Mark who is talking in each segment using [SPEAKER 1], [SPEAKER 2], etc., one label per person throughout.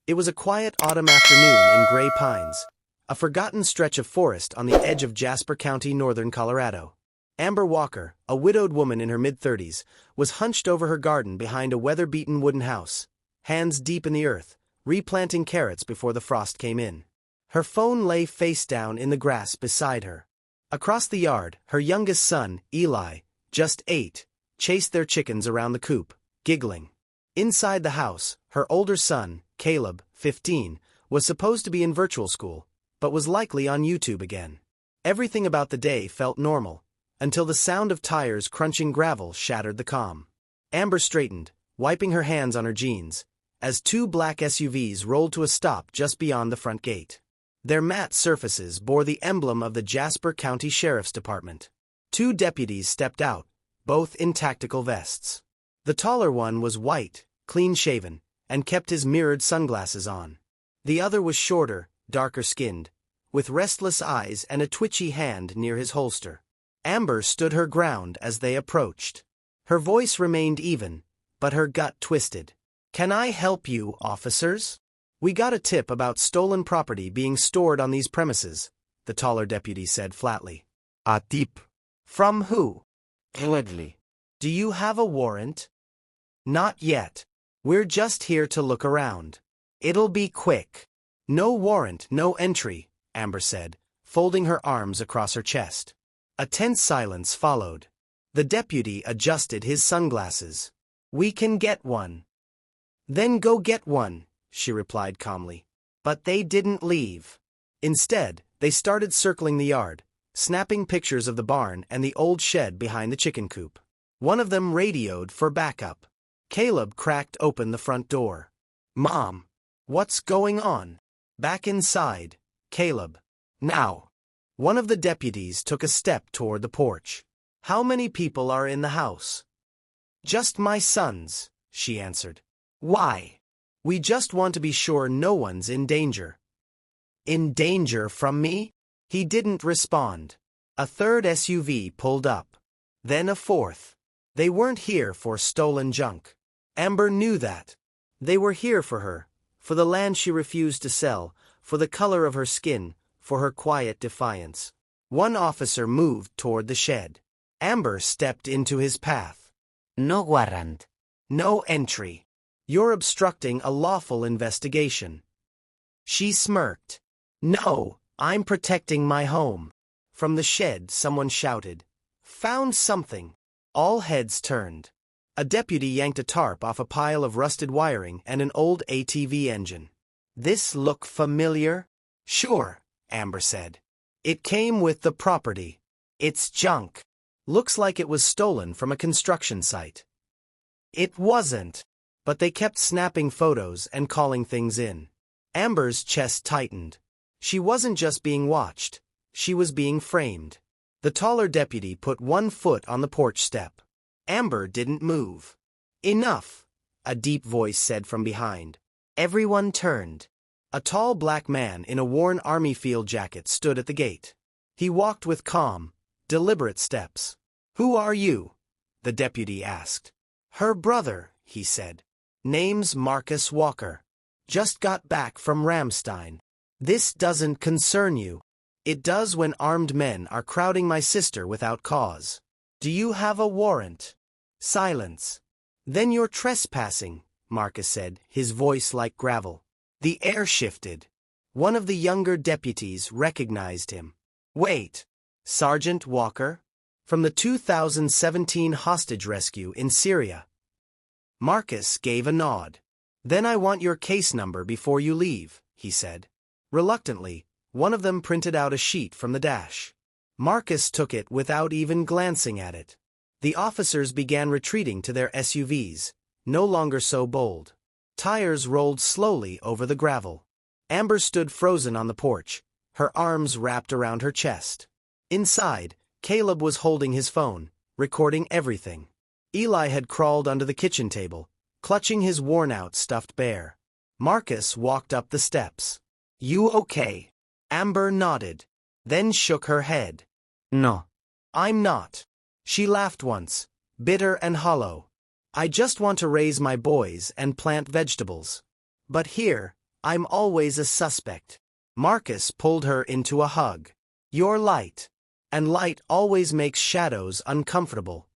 [SPEAKER 1] It was a quiet autumn afternoon in Gray Pines, a forgotten stretch of forest on the edge of Jasper County, northern Colorado. Amber Walker, a widowed woman in her mid-30s, was hunched over her garden behind a weather-beaten wooden house, hands deep in the earth, replanting carrots before the frost came in. Her phone lay face down in the grass beside her. Across the yard, her youngest son, Eli, just 8, chased their chickens around the coop, giggling. Inside the house, her older son, Caleb, 15, was supposed to be in virtual school, but was likely on YouTube again. Everything about the day felt normal, until the sound of tires crunching gravel shattered the calm. Amber straightened, wiping her hands on her jeans, as 2 black SUVs rolled to a stop just beyond the front gate. Their matte surfaces bore the emblem of the Jasper County Sheriff's Department. 2 deputies stepped out, both in tactical vests. The taller one was white, clean-shaven, and kept his mirrored sunglasses on. The other was shorter, darker-skinned, with restless eyes and a twitchy hand near his holster. Amber stood her ground as they approached. Her voice remained even, but her gut twisted. "Can I help you, officers? We got a tip about stolen property being stored on these premises," the taller deputy said flatly.
[SPEAKER 2] A tip?
[SPEAKER 1] "From who?"
[SPEAKER 2] Gladly.
[SPEAKER 1] "Do you have a warrant?" "Not yet. We're just here to look around. It'll be quick." "No warrant, no entry," Amber said, folding her arms across her chest. A tense silence followed. The deputy adjusted his sunglasses. "We can get one." "Then go get one," she replied calmly. But they didn't leave. Instead, they started circling the yard, snapping pictures of the barn and the old shed behind the chicken coop. One of them radioed for backup. Caleb cracked open the front door. "Mom, what's going on?" "Back inside, Caleb. Now." One of the deputies took a step toward the porch. "How many people are in the house?" "Just my sons," she answered. "Why?" "We just want to be sure no one's in danger." "In danger from me?" He didn't respond. A third SUV pulled up. Then a fourth. They weren't here for stolen junk. Amber knew that. They were here for her, for the land she refused to sell, for the color of her skin, for her quiet defiance. One officer moved toward the shed. Amber stepped into his path.
[SPEAKER 2] "No warrant.
[SPEAKER 1] "No entry. You're obstructing a lawful investigation." She smirked. "No, I'm protecting my home." From the shed, someone shouted, "Found something." All heads turned. A deputy yanked a tarp off a pile of rusted wiring and an old ATV engine. "This look familiar?" "Sure," Amber said. "It came with the property. It's junk. Looks like it was stolen from a construction site." It wasn't. But they kept snapping photos and calling things in. Amber's chest tightened. She wasn't just being watched. She was being framed. The taller deputy put one foot on the porch step. Amber didn't move. "Enough," a deep voice said from behind. Everyone turned. A tall black man in a worn army field jacket stood at the gate. He walked with calm, deliberate steps. "Who are you?" the deputy asked. "Her brother," he said. "Name's Marcus Walker. Just got back from Ramstein." "This doesn't concern you." "It does when armed men are crowding my sister without cause." "Do you have a warrant?" Silence. "Then you're trespassing," Marcus said, his voice like gravel. The air shifted. One of the younger deputies recognized him. "Wait, Sergeant Walker? From the 2017 hostage rescue in Syria." Marcus gave a nod. "Then I want your case number before you leave," he said. Reluctantly, one of them printed out a sheet from the dash. Marcus took it without even glancing at it. The officers began retreating to their SUVs, no longer so bold. Tires rolled slowly over the gravel. Amber stood frozen on the porch, her arms wrapped around her chest. Inside, Caleb was holding his phone, recording everything. Eli had crawled under the kitchen table, clutching his worn-out stuffed bear. Marcus walked up the steps. "You okay?" Amber nodded, then shook her head.
[SPEAKER 2] No.
[SPEAKER 1] "I'm not." She laughed once, bitter and hollow. "I just want to raise my boys and plant vegetables. But here, I'm always a suspect. Marcus pulled her into a hug. You're light. And light always makes shadows uncomfortable.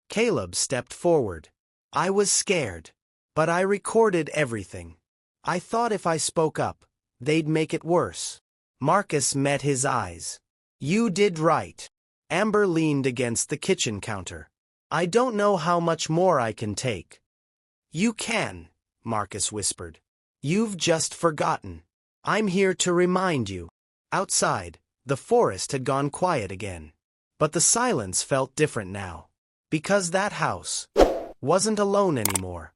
[SPEAKER 1] Caleb stepped forward. I was scared. But I recorded everything. I thought if I spoke up, they'd make it worse. Marcus met his eyes. You did right. Amber leaned against the kitchen counter. I don't know how much more I can take. You can, Marcus whispered. You've just forgotten. I'm here to remind you. Outside, the forest had gone quiet again. But the silence felt different now. Because that house wasn't alone anymore.